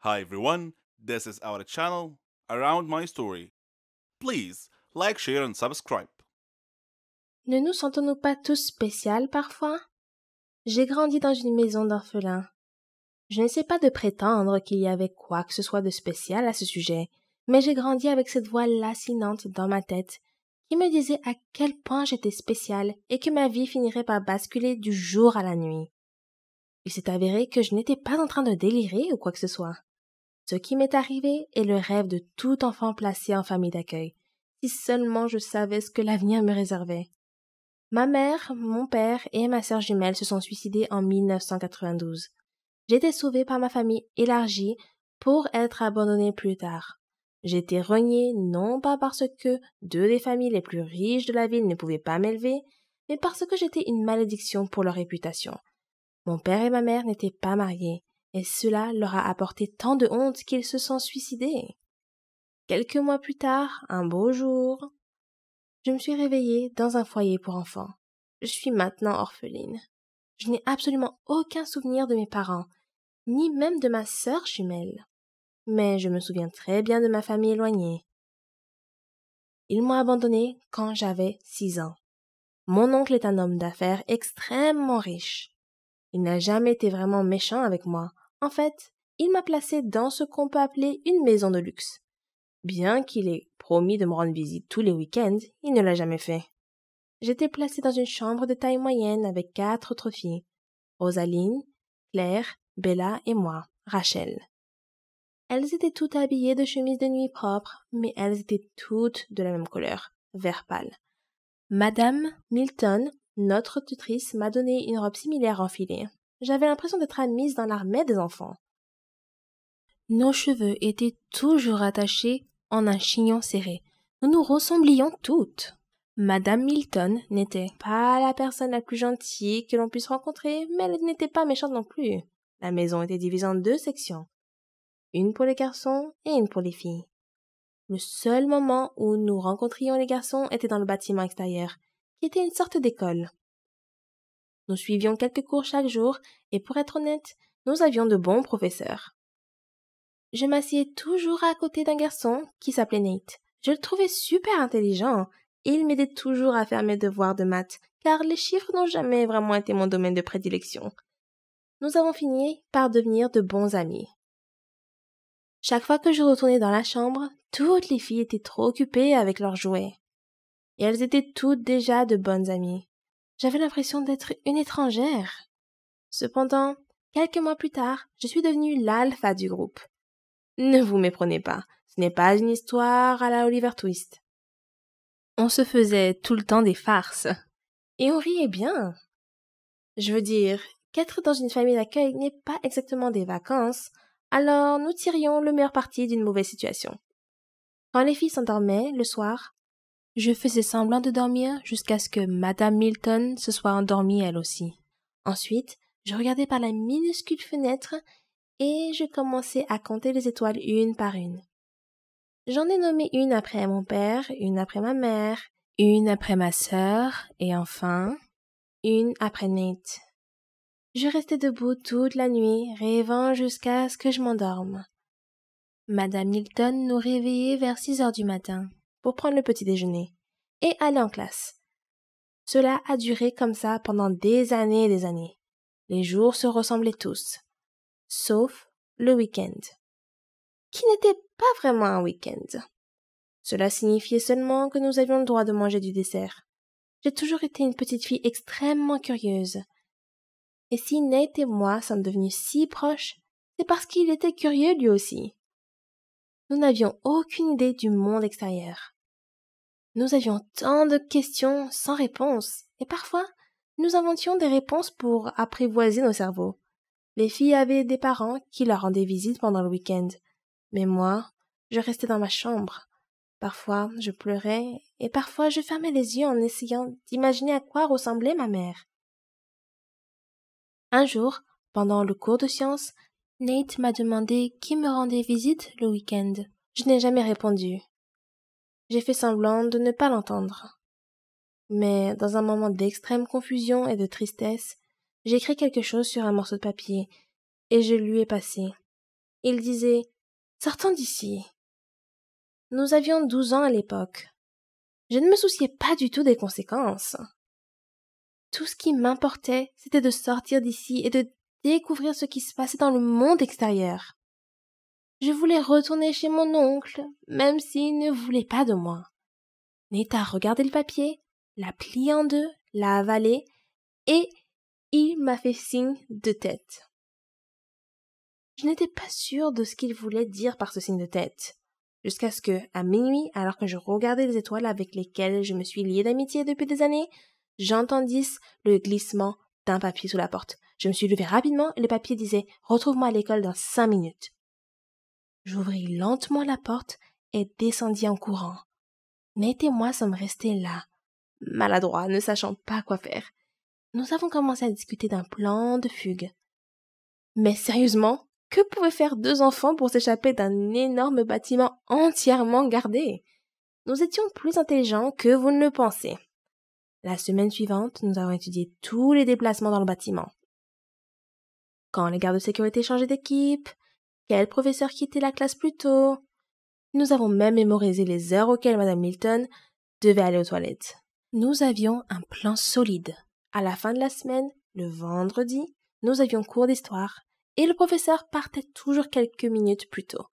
Hi everyone, this is our channel Around My Story. Please like, share and subscribe. Ne nous sentons-nous pas tous spéciales parfois? J'ai grandi dans une maison d'orphelins. Je n'essaie pas de prétendre qu'il y avait quoi que ce soit de spécial à ce sujet, mais j'ai grandi avec cette voix lancinante dans ma tête qui me disait à quel point j'étais spéciale et que ma vie finirait par basculer du jour à la nuit. Il s'est avéré que je n'étais pas en train de délirer ou quoi que ce soit. Ce qui m'est arrivé est le rêve de tout enfant placé en famille d'accueil. Si seulement je savais ce que l'avenir me réservait. Ma mère, mon père et ma sœur jumelle se sont suicidés en 1992. J'ai été sauvée par ma famille élargie pour être abandonnée plus tard. J'ai été reniée non pas parce que deux des familles les plus riches de la ville ne pouvaient pas m'élever, mais parce que j'étais une malédiction pour leur réputation. Mon père et ma mère n'étaient pas mariés, et cela leur a apporté tant de honte qu'ils se sont suicidés. Quelques mois plus tard, un beau jour, je me suis réveillée dans un foyer pour enfants. Je suis maintenant orpheline. Je n'ai absolument aucun souvenir de mes parents, ni même de ma sœur jumelle. Mais je me souviens très bien de ma famille éloignée. Ils m'ont abandonnée quand j'avais 6 ans. Mon oncle est un homme d'affaires extrêmement riche. Il n'a jamais été vraiment méchant avec moi. En fait, il m'a placée dans ce qu'on peut appeler une maison de luxe. Bien qu'il ait promis de me rendre visite tous les week-ends, il ne l'a jamais fait. J'étais placée dans une chambre de taille moyenne avec 4 autres filles. Rosaline, Claire, Bella et moi, Rachel. Elles étaient toutes habillées de chemises de nuit propres, mais elles étaient toutes de la même couleur, vert pâle. Madame Milton, notre tutrice, m'a donné une robe similaire enfilée. J'avais l'impression d'être admise dans l'armée des enfants. Nos cheveux étaient toujours attachés en un chignon serré. Nous nous ressemblions toutes. Madame Milton n'était pas la personne la plus gentille que l'on puisse rencontrer, mais elle n'était pas méchante non plus. La maison était divisée en 2 sections. Une pour les garçons et une pour les filles. Le seul moment où nous rencontrions les garçons était dans le bâtiment extérieur, qui était une sorte d'école. Nous suivions quelques cours chaque jour, et pour être honnête, nous avions de bons professeurs. Je m'assieds toujours à côté d'un garçon qui s'appelait Nate. Je le trouvais super intelligent, et il m'aidait toujours à faire mes devoirs de maths, car les chiffres n'ont jamais vraiment été mon domaine de prédilection. Nous avons fini par devenir de bons amis. Chaque fois que je retournais dans la chambre, toutes les filles étaient trop occupées avec leurs jouets. Et elles étaient toutes déjà de bonnes amies. J'avais l'impression d'être une étrangère. Cependant, quelques mois plus tard, je suis devenue l'alpha du groupe. Ne vous méprenez pas, ce n'est pas une histoire à la Oliver Twist. On se faisait tout le temps des farces. Et on riait bien. Je veux dire, qu'être dans une famille d'accueil n'est pas exactement des vacances, alors nous tirions le meilleur parti d'une mauvaise situation. Quand les filles s'endormaient le soir, je faisais semblant de dormir jusqu'à ce que Madame Milton se soit endormie elle aussi. Ensuite, je regardais par la minuscule fenêtre et je commençais à compter les étoiles une par une. J'en ai nommé une après mon père, une après ma mère, une après ma sœur et enfin, une après Nate. Je restais debout toute la nuit, rêvant jusqu'à ce que je m'endorme. Madame Milton nous réveillait vers 6 heures du matin pour prendre le petit déjeuner et aller en classe. Cela a duré comme ça pendant des années et des années. Les jours se ressemblaient tous, sauf le week-end, qui n'était pas vraiment un week-end. Cela signifiait seulement que nous avions le droit de manger du dessert. J'ai toujours été une petite fille extrêmement curieuse. Et si Nate et moi sommes devenus si proches, c'est parce qu'il était curieux lui aussi. Nous n'avions aucune idée du monde extérieur. Nous avions tant de questions sans réponse, et parfois, nous inventions des réponses pour apprivoiser nos cerveaux. Les filles avaient des parents qui leur rendaient visite pendant le week-end, mais moi, je restais dans ma chambre. Parfois, je pleurais, et parfois je fermais les yeux en essayant d'imaginer à quoi ressemblait ma mère. Un jour, pendant le cours de sciences, Nate m'a demandé qui me rendait visite le week-end. Je n'ai jamais répondu. J'ai fait semblant de ne pas l'entendre. Mais dans un moment d'extrême confusion et de tristesse, j'ai écrit quelque chose sur un morceau de papier et je lui ai passé. Il disait « Sortons d'ici ». Nous avions 12 ans à l'époque. Je ne me souciais pas du tout des conséquences. Tout ce qui m'importait, c'était de sortir d'ici et de découvrir ce qui se passait dans le monde extérieur. Je voulais retourner chez mon oncle, même s'il ne voulait pas de moi. Nate a regardé le papier, l'a plié en deux, l'a avalé, et il m'a fait signe de tête. Je n'étais pas sûre de ce qu'il voulait dire par ce signe de tête, jusqu'à ce que, à minuit, alors que je regardais les étoiles avec lesquelles je me suis liée d'amitié depuis des années, j'entendisse le glissement d'un papier sous la porte. Je me suis levée rapidement et le papier disait « Retrouve-moi à l'école dans 5 minutes ». J'ouvris lentement la porte et descendis en courant. Nate et moi sommes restés là, maladroits, ne sachant pas quoi faire. Nous avons commencé à discuter d'un plan de fugue. Mais sérieusement, que pouvaient faire 2 enfants pour s'échapper d'un énorme bâtiment entièrement gardé? Nous étions plus intelligents que vous ne le pensez. La semaine suivante, nous avons étudié tous les déplacements dans le bâtiment. Quand les gardes de sécurité changeaient d'équipe, quel professeur quittait la classe plus tôt. Nous avons même mémorisé les heures auxquelles Madame Milton devait aller aux toilettes. Nous avions un plan solide. À la fin de la semaine, le vendredi, nous avions cours d'histoire et le professeur partait toujours quelques minutes plus tôt.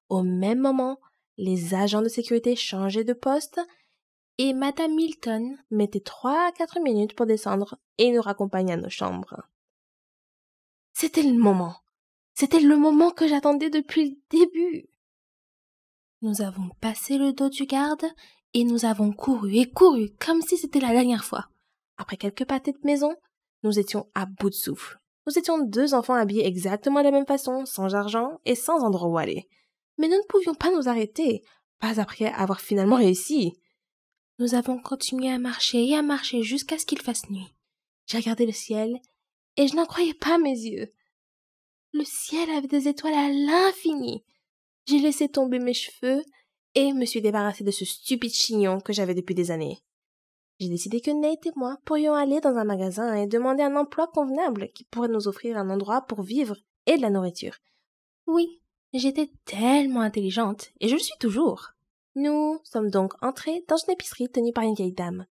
Au même moment, les agents de sécurité changeaient de poste et Madame Milton mettait 3 à 4 minutes pour descendre et nous raccompagner à nos chambres. C'était le moment. C'était le moment que j'attendais depuis le début. Nous avons passé le dos du garde et nous avons couru et couru comme si c'était la dernière fois. Après quelques pâtés de maison, nous étions à bout de souffle. Nous étions 2 enfants habillés exactement de la même façon, sans argent et sans endroit où aller. Mais nous ne pouvions pas nous arrêter, pas après avoir finalement réussi. Nous avons continué à marcher jusqu'à ce qu'il fasse nuit. J'ai regardé le ciel et je n'en croyais pas mes yeux. Le ciel avait des étoiles à l'infini. J'ai laissé tomber mes cheveux et me suis débarrassée de ce stupide chignon que j'avais depuis des années. J'ai décidé que Nate et moi pourrions aller dans un magasin et demander un emploi convenable qui pourrait nous offrir un endroit pour vivre et de la nourriture. Oui, j'étais tellement intelligente et je le suis toujours. Nous sommes donc entrés dans une épicerie tenue par une vieille dame.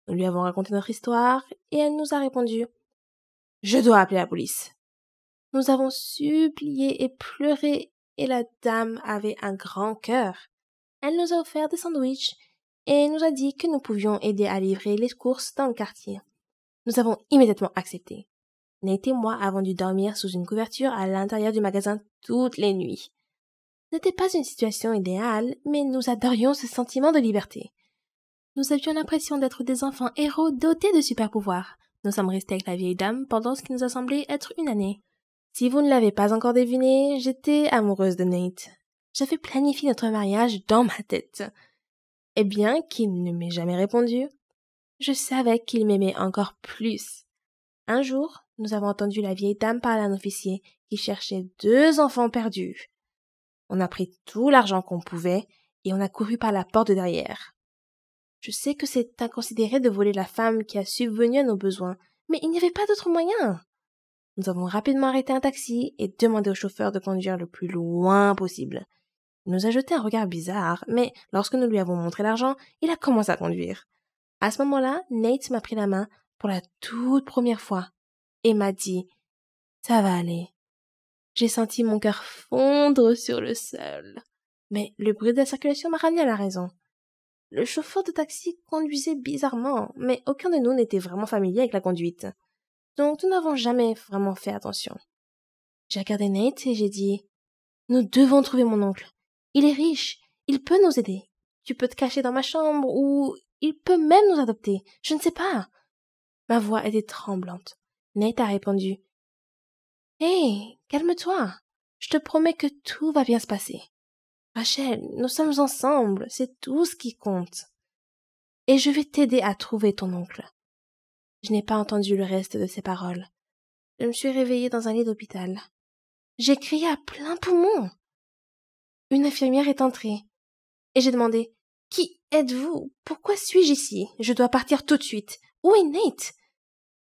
Nous lui avons raconté notre histoire et elle nous a répondu « Je dois appeler la police ». Nous avons supplié et pleuré et la dame avait un grand cœur. Elle nous a offert des sandwichs et nous a dit que nous pouvions aider à livrer les courses dans le quartier. Nous avons immédiatement accepté. Nate et moi avons dû dormir sous une couverture à l'intérieur du magasin toutes les nuits. Ce n'était pas une situation idéale, mais nous adorions ce sentiment de liberté. Nous avions l'impression d'être des enfants héros dotés de super-pouvoirs. Nous sommes restés avec la vieille dame pendant ce qui nous a semblé être une année. Si vous ne l'avez pas encore deviné, j'étais amoureuse de Nate. J'avais planifié notre mariage dans ma tête. Et bien qu'il ne m'ait jamais répondu, je savais qu'il m'aimait encore plus. Un jour, nous avons entendu la vieille dame parler à un officier qui cherchait 2 enfants perdus. On a pris tout l'argent qu'on pouvait et on a couru par la porte de derrière. Je sais que c'est inconsidéré de voler la femme qui a subvenu à nos besoins, mais il n'y avait pas d'autre moyen. Nous avons rapidement arrêté un taxi et demandé au chauffeur de conduire le plus loin possible. Il nous a jeté un regard bizarre, mais lorsque nous lui avons montré l'argent, il a commencé à conduire. À ce moment-là, Nate m'a pris la main pour la toute première fois et m'a dit « Ça va aller ». J'ai senti mon cœur fondre sur le sol. Mais le bruit de la circulation m'a ramené à la raison. Le chauffeur de taxi conduisait bizarrement, mais aucun de nous n'était vraiment familier avec la conduite. Donc nous n'avons jamais vraiment fait attention. J'ai regardé Nate et j'ai dit « Nous devons trouver mon oncle. Il est riche, il peut nous aider. Tu peux te cacher dans ma chambre ou il peut même nous adopter. Je ne sais pas. » Ma voix était tremblante. Nate a répondu « Hé, calme-toi. Je te promets que tout va bien se passer. Rachel, nous sommes ensemble, c'est tout ce qui compte. Et je vais t'aider à trouver ton oncle. » Je n'ai pas entendu le reste de ses paroles. Je me suis réveillée dans un lit d'hôpital. J'ai crié à plein poumon. Une infirmière est entrée et j'ai demandé « Qui êtes-vous? Pourquoi suis-je ici? Je dois partir tout de suite. Où est Nate ?»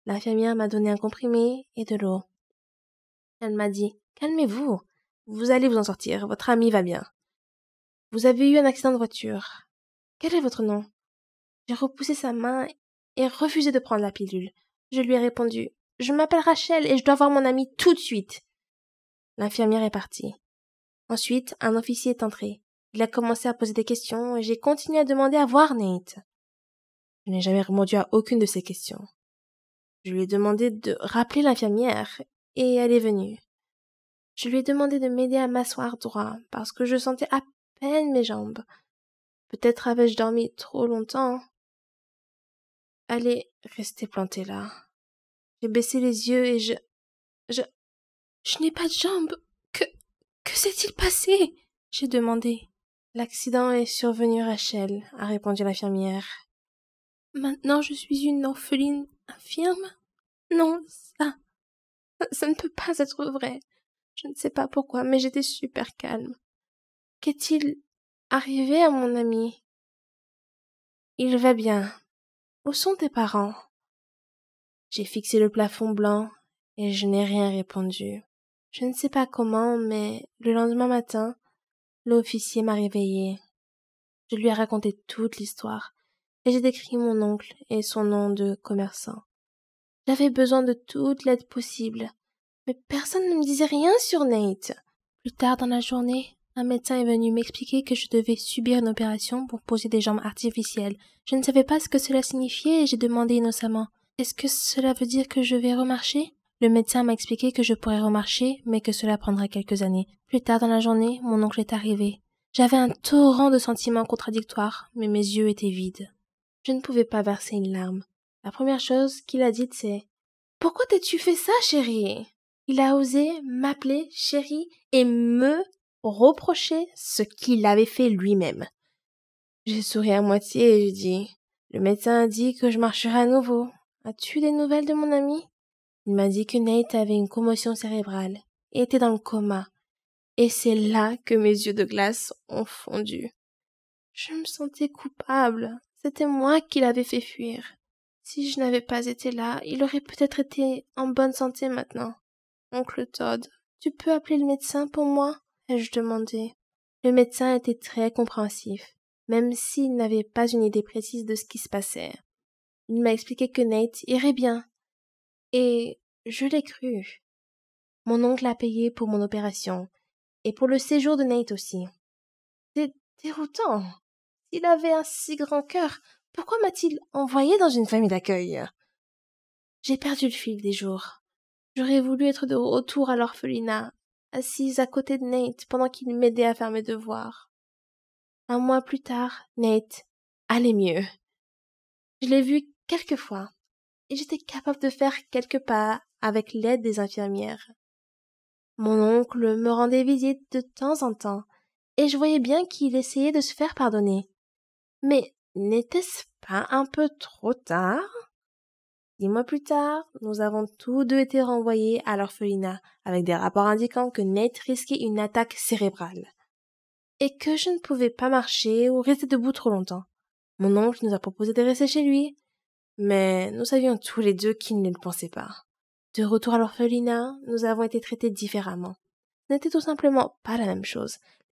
L'infirmière m'a donné un comprimé et de l'eau. Elle m'a dit « Calmez-vous. Vous allez vous en sortir, votre ami va bien. Vous avez eu un accident de voiture. Quel est votre nom? J'ai repoussé sa main et refusé de prendre la pilule. Je lui ai répondu: Je m'appelle Rachel et je dois voir mon ami tout de suite. L'infirmière est partie. Ensuite, un officier est entré. Il a commencé à poser des questions et j'ai continué à demander à voir Nate. Je n'ai jamais répondu à aucune de ces questions. Je lui ai demandé de rappeler l'infirmière et elle est venue. Je lui ai demandé de m'aider à m'asseoir droit parce que je sentais à peine mes jambes. Peut-être avais-je dormi trop longtemps. Elle est restée plantée là. J'ai baissé les yeux et je n'ai pas de jambes. Que s'est-il passé? J'ai demandé. L'accident est survenu, Rachel, a répondu l'infirmière. Maintenant je suis une orpheline infirme? Non, ça ne peut pas être vrai. Je ne sais pas pourquoi, mais j'étais super calme. Qu'est-il arrivé à mon ami? Il va bien. Où sont tes parents? J'ai fixé le plafond blanc et je n'ai rien répondu. Je ne sais pas comment, mais le lendemain matin, l'officier m'a réveillée. Je lui ai raconté toute l'histoire et j'ai décrit mon oncle et son nom de commerçant. J'avais besoin de toute l'aide possible, mais personne ne me disait rien sur Nate. Plus tard dans la journée, un médecin est venu m'expliquer que je devais subir une opération pour poser des jambes artificielles. Je ne savais pas ce que cela signifiait et j'ai demandé innocemment: Est-ce que cela veut dire que je vais remarcher? Le médecin m'a expliqué que je pourrais remarcher, mais que cela prendrait quelques années. Plus tard dans la journée, mon oncle est arrivé. J'avais un torrent de sentiments contradictoires, mais mes yeux étaient vides. Je ne pouvais pas verser une larme. La première chose qu'il a dite, c'est: Pourquoi t'es-tu fait ça, chérie? Il a osé m'appeler chérie et me reprocher ce qu'il avait fait lui-même. J'ai souri à moitié et j'ai dit: Le médecin a dit que je marcherais à nouveau. As-tu des nouvelles de mon ami? Il m'a dit que Nate avait une commotion cérébrale et était dans le coma. Et c'est là que mes yeux de glace ont fondu. Je me sentais coupable. C'était moi qui l'avais fait fuir. Si je n'avais pas été là, il aurait peut-être été en bonne santé maintenant. Oncle Todd, tu peux appeler le médecin pour moi? Ai-je demandé. Le médecin était très compréhensif, même s'il n'avait pas une idée précise de ce qui se passait. Il m'a expliqué que Nate irait bien. Et je l'ai cru. Mon oncle a payé pour mon opération, et pour le séjour de Nate aussi. C'est déroutant. S'il avait un si grand cœur, pourquoi m'a-t-il envoyé dans une famille d'accueil? J'ai perdu le fil des jours. J'aurais voulu être de retour à l'orphelinat, assise à côté de Nate pendant qu'il m'aidait à faire mes devoirs. Un mois plus tard, Nate allait mieux. Je l'ai vu quelques fois, et j'étais capable de faire quelques pas avec l'aide des infirmières. Mon oncle me rendait visite de temps en temps, et je voyais bien qu'il essayait de se faire pardonner. Mais n'était-ce pas un peu trop tard? 10 mois plus tard, nous avons tous deux été renvoyés à l'orphelinat avec des rapports indiquant que Nate risquait une attaque cérébrale et que je ne pouvais pas marcher ou rester debout trop longtemps. Mon oncle nous a proposé de rester chez lui, mais nous savions tous les deux qu'il ne le pensait pas. De retour à l'orphelinat, nous avons été traités différemment. Ce n'était tout simplement pas la même chose.